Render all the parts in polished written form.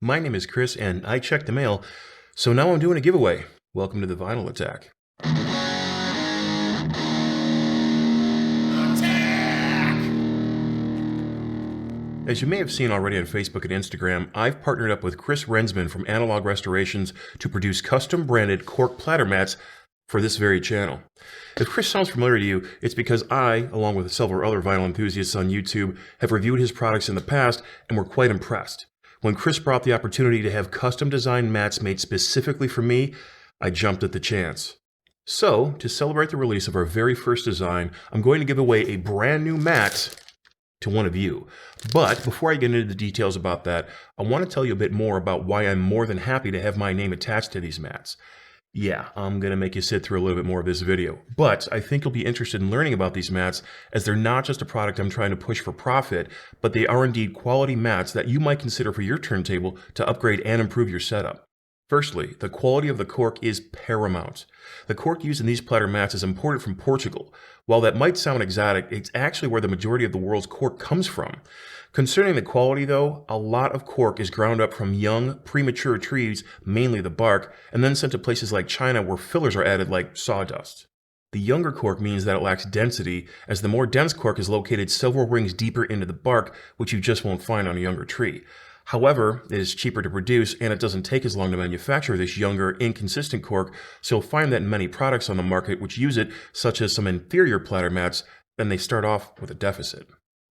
My name is Chris and I checked the mail, so now I'm doing a giveaway. Welcome to the Vinyl Attack. As you may have seen already on Facebook and Instagram, I've partnered up with Chris Rensman from Analog Restorations to produce custom branded cork platter mats for this very channel. If Chris sounds familiar to you, it's because I, along with several other vinyl enthusiasts on YouTube, have reviewed his products in the past and were quite impressed. When Chris brought the opportunity to have custom designed mats made specifically for me, I jumped at the chance. So, to celebrate the release of our very first design, I'm going to give away a brand new mat to one of you. But before I get into the details about that, I want to tell you a bit more about why I'm more than happy to have my name attached to these mats. Yeah, I'm going to make you sit through a little bit more of this video, but I think you'll be interested in learning about these mats, as they're not just a product I'm trying to push for profit, but they are indeed quality mats that you might consider for your turntable to upgrade and improve your setup. Firstly, the quality of the cork is paramount. The cork used in these platter mats is imported from Portugal. While that might sound exotic, it's actually where the majority of the world's cork comes from. Concerning the quality though, a lot of cork is ground up from young, premature trees, mainly the bark, and then sent to places like China where fillers are added like sawdust. The younger cork means that it lacks density, as the more dense cork is located several rings deeper into the bark, which you just won't find on a younger tree. However, it is cheaper to produce and it doesn't take as long to manufacture this younger, inconsistent cork, so you'll find that in many products on the market which use it, such as some inferior platter mats, then they start off with a deficit.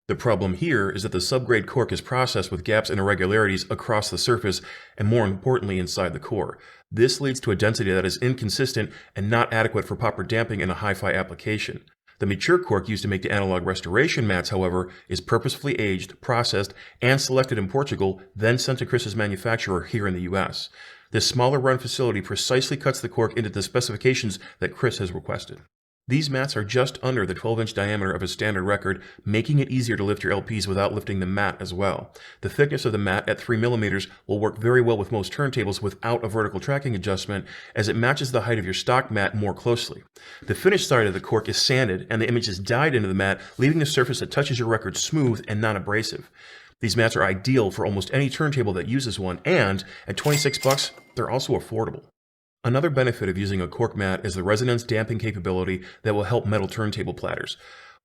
The problem here is that the subgrade cork is processed with gaps and irregularities across the surface and more importantly inside the core. This leads to a density that is inconsistent and not adequate for proper damping in a hi-fi application. The mature cork used to make the analog restoration mats, however, is purposefully aged, processed, and selected in Portugal, then sent to Chris's manufacturer here in the US. This smaller run facility precisely cuts the cork into the specifications that Chris has requested. These mats are just under the 12-inch diameter of a standard record, making it easier to lift your LPs without lifting the mat as well. The thickness of the mat at 3 mm will work very well with most turntables without a vertical tracking adjustment, as it matches the height of your stock mat more closely. The finished side of the cork is sanded and the image is dyed into the mat, leaving a surface that touches your record smooth and non-abrasive. These mats are ideal for almost any turntable that uses one, and at $26, they're also affordable. Another benefit of using a cork mat is the resonance damping capability that will help metal turntable platters.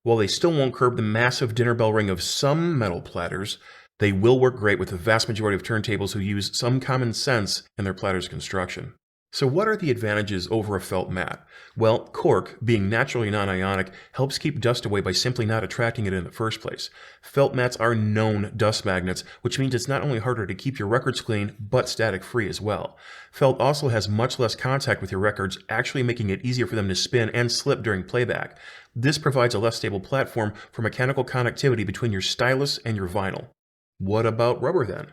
While they still won't curb the massive dinner bell ring of some metal platters, they will work great with the vast majority of turntables who use some common sense in their platter's construction. So what are the advantages over a felt mat? Well, cork, being naturally non-ionic, helps keep dust away by simply not attracting it in the first place. Felt mats are known dust magnets, which means it's not only harder to keep your records clean, but static-free as well. Felt also has much less contact with your records, actually making it easier for them to spin and slip during playback. This provides a less stable platform for mechanical connectivity between your stylus and your vinyl. What about rubber then?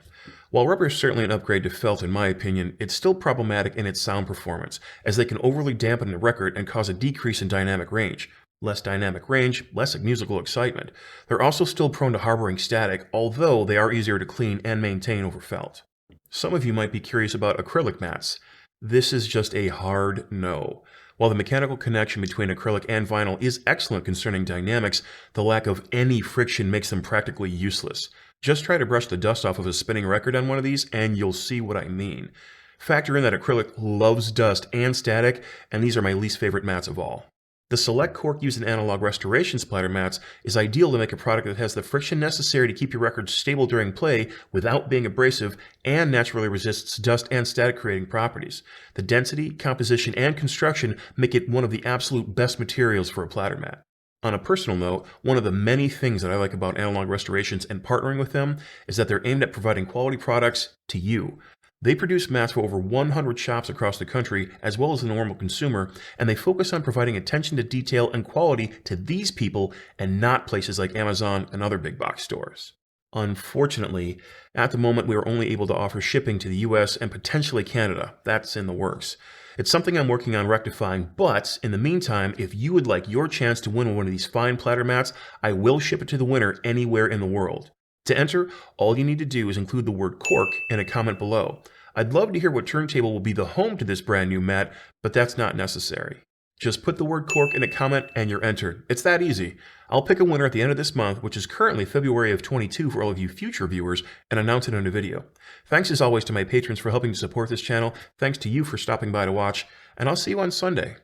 While rubber is certainly an upgrade to felt in my opinion, it's still problematic in its sound performance, as they can overly dampen the record and cause a decrease in dynamic range. Less dynamic range, less musical excitement. They're also still prone to harboring static, although they are easier to clean and maintain over felt. Some of you might be curious about acrylic mats. This is just a hard no. While the mechanical connection between acrylic and vinyl is excellent concerning dynamics, the lack of any friction makes them practically useless. Just try to brush the dust off of a spinning record on one of these and you'll see what I mean. Factor in that acrylic loves dust and static, and these are my least favorite mats of all. The select cork used in analog restoration splatter mats is ideal to make a product that has the friction necessary to keep your record stable during play without being abrasive and naturally resists dust and static creating properties. The density, composition, and construction make it one of the absolute best materials for a platter mat. On a personal note, one of the many things that I like about Analog Restorations and partnering with them is that they're aimed at providing quality products to you. They produce mats for over 100 shops across the country, as well as the normal consumer, and they focus on providing attention to detail and quality to these people and not places like Amazon and other big box stores. Unfortunately, at the moment we are only able to offer shipping to the US and potentially Canada. That's in the works. It's something I'm working on rectifying, but in the meantime, if you would like your chance to win one of these fine platter mats, I will ship it to the winner anywhere in the world. To enter, all you need to do is include the word cork in a comment below. I'd love to hear what turntable will be the home to this brand new mat, but that's not necessary. Just put the word Cork in a comment and you're entered. It's that easy. I'll pick a winner at the end of this month, which is currently February of 22 for all of you future viewers, and announce it in a video. Thanks as always to my patrons for helping to support this channel. Thanks to you for stopping by to watch, and I'll see you on Sunday.